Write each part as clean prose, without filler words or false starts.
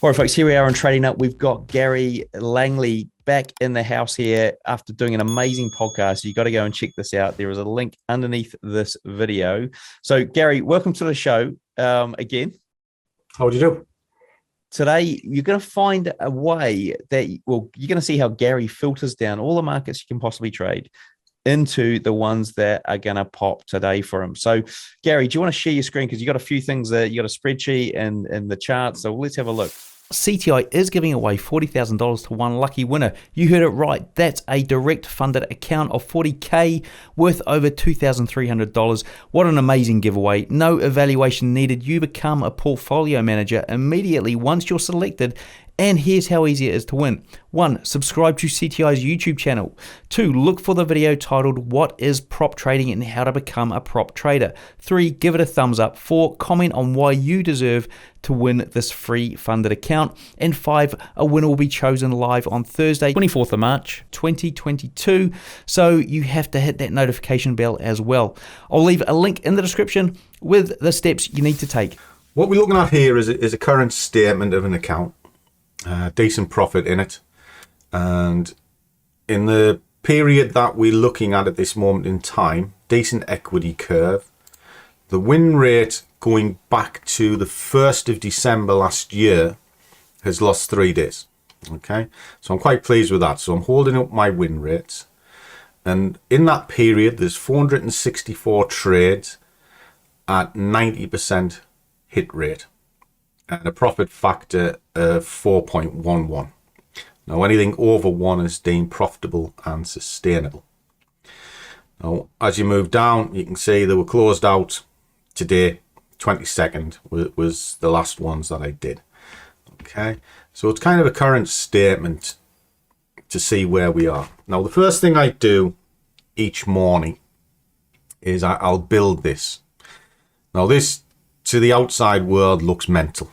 All right, folks, here we are on Trading Up. We've got Gary Langley back in the house here after doing an amazing podcast. You got to go and check this out. There is a link underneath this video. So, Gary, welcome to the show again. How do you do? Today, you're going to find a way that, well, you're going to see how Gary filters down all the markets you can possibly trade into the ones that are going to pop today for him. So, Gary, do you want to share your screen? Because you got a few things that you got a spreadsheet and the chart. So let's have a look. CTI is giving away $40,000 to one lucky winner. You heard it right. That's a direct funded account of $40K worth over $2,300. What an amazing giveaway. No evaluation needed. You become a portfolio manager immediately once you're selected. And here's how easy it is to win. 1. Subscribe to CTI's YouTube channel. 2. Look for the video titled What is Prop Trading and How to Become a Prop Trader. 3. Give it a thumbs up. 4. Comment on why you deserve to win this free funded account. And 5. A winner will be chosen live on Thursday, 24th of March, 2022. So you have to hit that notification bell as well. I'll leave a link in the description with the steps you need to take. What we're looking at here is a current statement of an account. Decent profit in it, and in the period that we're looking at this moment in time, decent equity curve. The win rate going back to the 1st of December last year has lost 3 days. Okay, so I'm quite pleased with that. So I'm holding up my win rates, and in that period there's 464 trades at 90% hit rate and a profit factor of 4.11. Now anything over 1 is deemed profitable and sustainable. Now as you move down, you can see they were closed out today. 22nd was the last ones that I did. Okay, so it's kind of a current statement to see where we are. Now the first thing I do each morning is I'll build this. Now this to the outside world looks mental.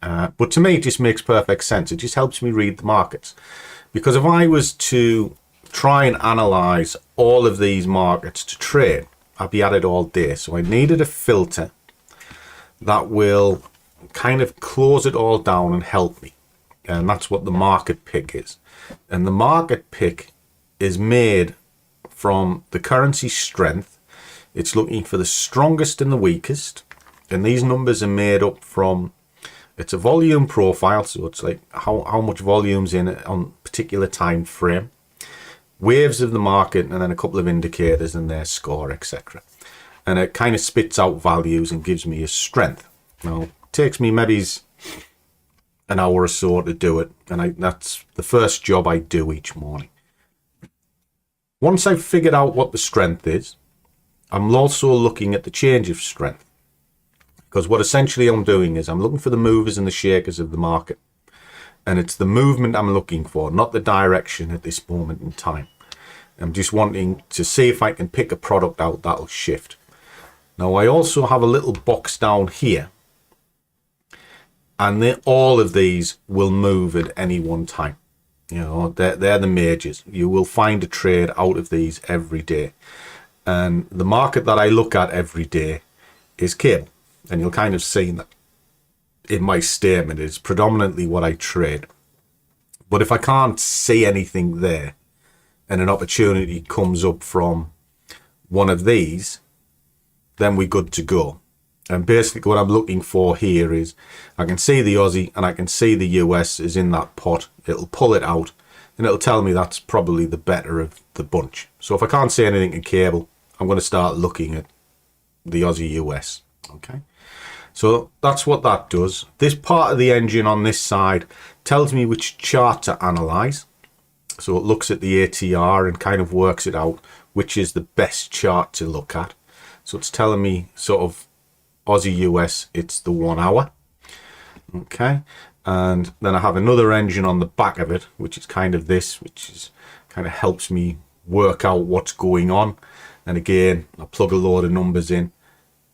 But to me, it just makes perfect sense. It just helps me read the markets. Because if I was to try and analyze all of these markets to trade, I'd be at it all day. So I needed a filter that will kind of close it all down and help me. And that's what the market pick is. And the market pick is made from the currency strength. It's looking for the strongest and the weakest. And these numbers are made up from, it's a volume profile, so it's like how much volume's in it on a particular time frame, waves of the market, and then a couple of indicators and their score, etc. And it kind of spits out values and gives me a strength. Now, it takes me maybe an hour or so to do it, and that's the first job I do each morning. Once I've figured out what the strength is, I'm also looking at the change of strength. Because what essentially I'm doing is I'm looking for the movers and the shakers of the market. And it's the movement I'm looking for, not the direction at this moment in time. I'm just wanting to see if I can pick a product out that'll shift. Now I also have a little box down here. And all of these will move at any one time. You know, they're the majors. You will find a trade out of these every day. And the market that I look at every day is cable. And you'll kind of see that in my statement is predominantly what I trade. But if I can't see anything there and an opportunity comes up from one of these, then we're good to go. And basically what I'm looking for here is I can see the Aussie and I can see the US is in that pot. It'll pull it out and it'll tell me that's probably the better of the bunch. So if I can't see anything in cable, I'm going to start looking at the Aussie US. Okay. So that's what that does. This part of the engine on this side tells me which chart to analyze. So it looks at the ATR and kind of works it out, which is the best chart to look at. So it's telling me sort of Aussie US, it's the 1 hour. Okay. And then I have another engine on the back of it, which is kind of this, which is kind of helps me work out what's going on. And again, I plug a load of numbers in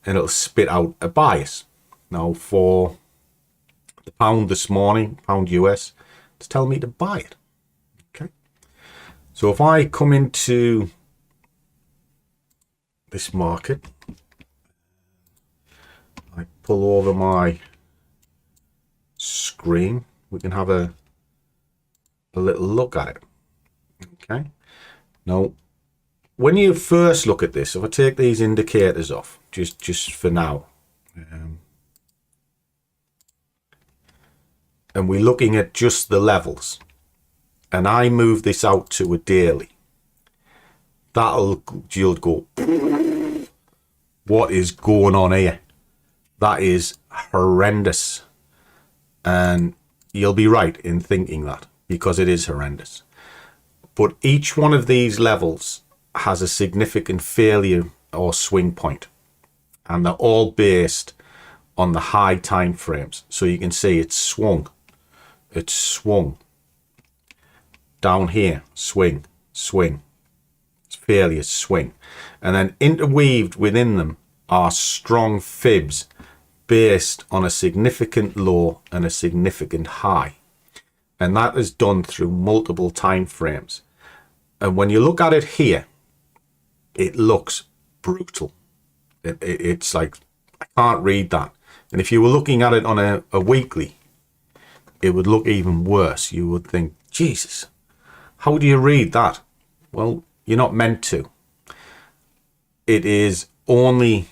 and it'll spit out a bias. Now for the pound this morning, pound US, it's telling me to buy it. Okay. So if I come into this market, I pull over my screen, we can have a little look at it. Okay. Now, when you first look at this, if I take these indicators off, just for now, and we're looking at just the levels, and I move this out to a daily, you'll go, what is going on here? That is horrendous. And you'll be right in thinking that, because it is horrendous. But each one of these levels has a significant failure or swing point, and they're all based on the high time frames. So you can see it's swung down here, swing, failure, swing, and then interweaved within them are strong fibs based on a significant low and a significant high, and that is done through multiple time frames. And when you look at it here, it looks brutal. It's like, I can't read that. And if you were looking at it on a weekly, it would look even worse. You would think, Jesus, how do you read that? Well, you're not meant to. It is only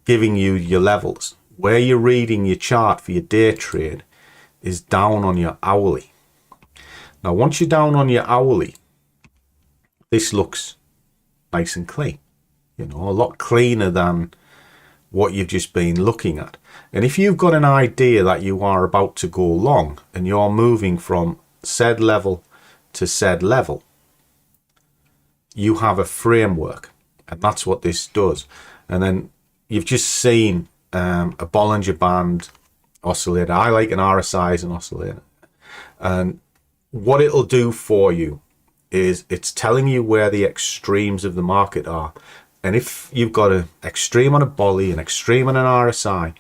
giving you your levels. Where you're reading your chart for your day trade is down on your hourly. Now, once you're down on your hourly, this looks nice and clean. You know, a lot cleaner than what you've just been looking at. And if you've got an idea that you are about to go long and you're moving from said level to said level, you have a framework, and that's what this does. And then you've just seen a Bollinger Band oscillator. I like an RSI as an oscillator. And what it'll do for you is it's telling you where the extremes of the market are. And if you've got an extreme on a Bolly, an extreme on an RSI,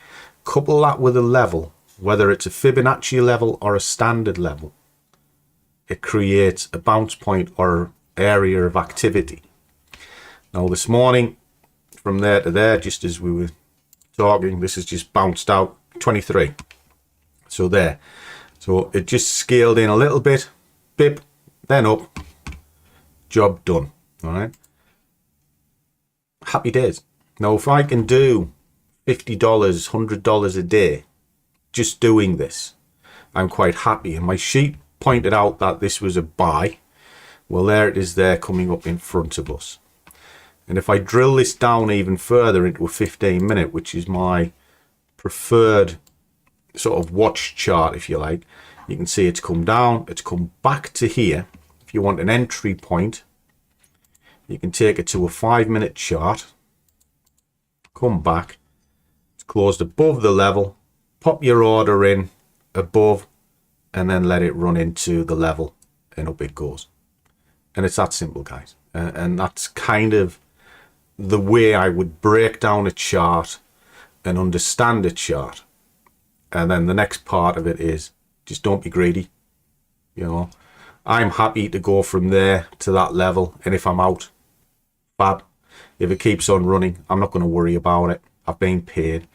couple that with a level, whether it's a Fibonacci level or a standard level, it creates a bounce point or area of activity. Now this morning, from there to there, just as we were talking, this has just bounced out 23. So there. So it just scaled in a little bit, bip, then up, job done. All right. Happy days. Now, if I can do $50, $100 a day just doing this, I'm quite happy. And my sheet pointed out that this was a buy. Well, there it is there coming up in front of us. And if I drill this down even further into a 15-minute, which is my preferred sort of watch chart, if you like, you can see it's come down, it's come back to here. If you want an entry point, you can take it to a 5-minute chart, come back, it's closed above the level, pop your order in above, and then let it run into the level, and up it goes. And it's that simple, guys. And that's kind of the way I would break down a chart and understand a chart. And then the next part of it is just don't be greedy. You know, I'm happy to go from there to that level, and if I'm out, fab. If it keeps on running, I'm not going to worry about it. I've been paid.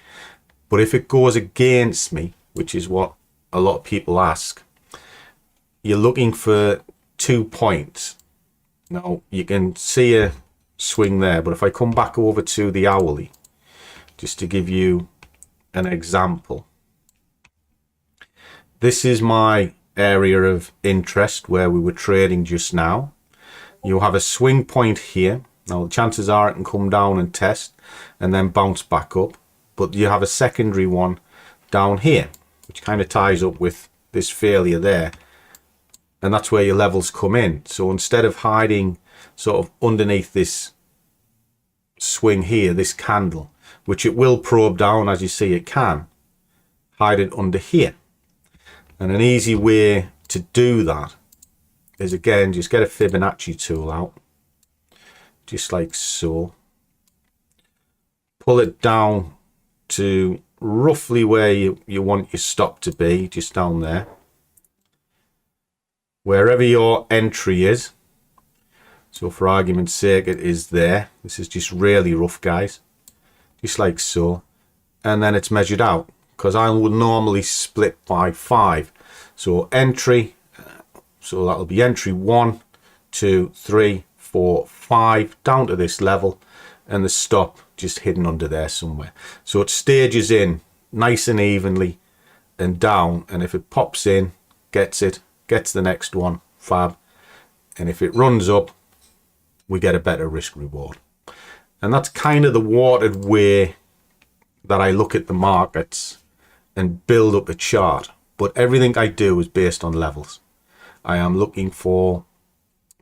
But if it goes against me, which is what a lot of people ask, you're looking for 2 points. Now, you can see a swing there, but if I come back over to the hourly, just to give you an example, this is my area of interest where we were trading just now. You have a swing point here. Now, the chances are it can come down and test and then bounce back up, but you have a secondary one down here, which kind of ties up with this failure there. And that's where your levels come in. So instead of hiding sort of underneath this swing here, this candle, which it will probe down, as you see it can, hide it under here. And an easy way to do that is, again, just get a Fibonacci tool out, just like so. Pull it down to roughly where you want your stop to be, just down there. Wherever your entry is. So for argument's sake, it is there. This is just really rough, guys. Just like so. And then it's measured out, because I would normally split by 5. So entry, so that'll be entry 1, 2, 3, 4, 5 down to this level, and the stop just hidden under there somewhere. So it stages in nice and evenly and down, and if it pops in, gets the next one, fab. And if it runs up, we get a better risk reward. And that's kind of the watered way that I look at the markets and build up a chart. But everything I do is based on levels. I am looking for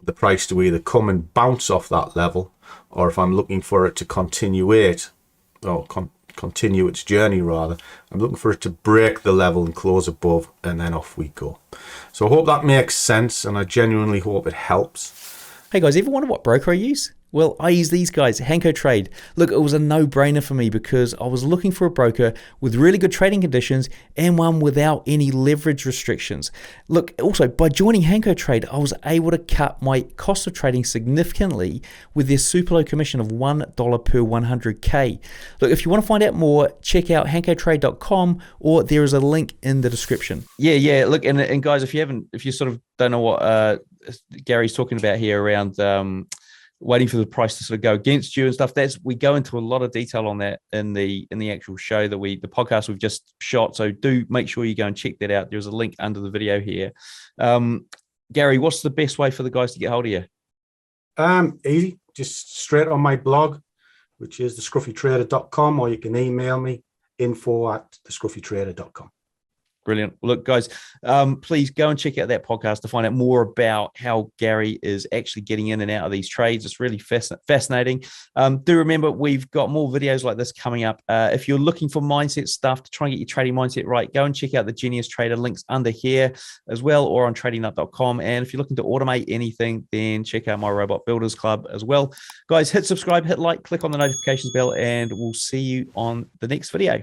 the price to either come and bounce off that level, or if I'm looking for it to continue its journey rather, I'm looking for it to break the level and close above, and then off we go. So I hope that makes sense, and I genuinely hope it helps. Hey guys, ever wonder what broker I use? Well, I use these guys, Hanko Trade. Look, it was a no-brainer for me because I was looking for a broker with really good trading conditions and one without any leverage restrictions. Look, also, by joining Hanko Trade, I was able to cut my cost of trading significantly with their super low commission of $1 per 100K. Look, if you want to find out more, check out hankotrade.com, or there is a link in the description. Yeah. Look, and guys, if you sort of don't know what Gary's talking about here around waiting for the price to sort of go against you and stuff, we go into a lot of detail on that in the actual show the podcast we've just shot. So do make sure you go and check that out. There's a link under the video here. Gary, what's the best way for the guys to get hold of you? Easy, just straight on my blog, which is thescruffytrader.com, or you can email me, info@thescruffytrader.com. Brilliant. Look, guys, please go and check out that podcast to find out more about how Gary is actually getting in and out of these trades. It's really fascinating. Do remember, we've got more videos like this coming up. If you're looking for mindset stuff to try and get your trading mindset right, go and check out the Genius Trader links under here as well, or on tradingnut.com. And if you're looking to automate anything, then check out my Robot Builders Club as well. Guys, hit subscribe, hit like, click on the notifications bell, and we'll see you on the next video.